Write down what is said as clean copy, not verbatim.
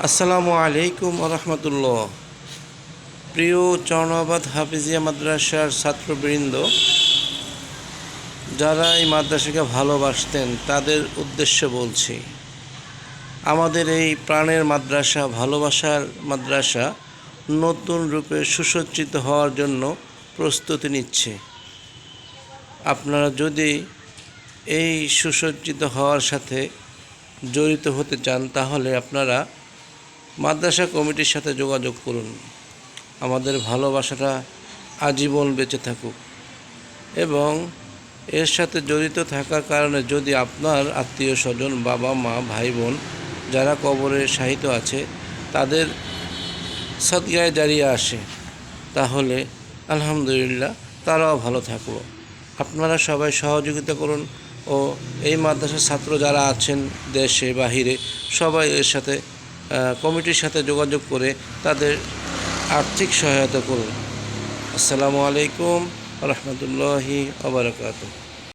আসসালামু আলাইকুম রহমতুল্লাহ। প্রিয় চরণাবাদ হাফিজিয়া মাদ্রাসার ছাত্রবৃন্দ, যারা এই মাদ্রাসাকে ভালোবাসতেন তাদের উদ্দেশ্যে বলছি, আমাদের এই প্রাণের মাদ্রাসা, ভালোবাসার মাদ্রাসা নতুন রূপে সুসজ্জিত হওয়ার জন্য প্রস্তুতি নিচ্ছে। আপনারা যদি এই সুসজ্জিত হওয়ার সাথে জড়িত হতে চান তাহলে আপনারা মাদ্রাসা কমিটির সাথে যোগাযোগ করুন। আমাদের ভালোবাসাটা আজীবন বেঁচে থাকুক এবং এর সাথে জড়িত থাকার কারণে যদি আপনার আত্মীয় স্বজন, বাবা মা, ভাই বোন যারা কবরে শায়িত আছে তাদের সদকায়ে জারিয়া আসে, তাহলে আলহামদুলিল্লাহ তারাও ভালো থাকলো। আপনারা সবাই সহযোগিতা করুন ও এই মাদ্রাসার ছাত্র যারা আছেন দেশে বাহিরে, সবাই এর সাথে কমিটির সাথে যোগাযোগ করে তাদের আর্থিক সহায়তা করুন। আসসালামু আলাইকুম রহমতুল্লাহি ওয়া বারাকাতুহু।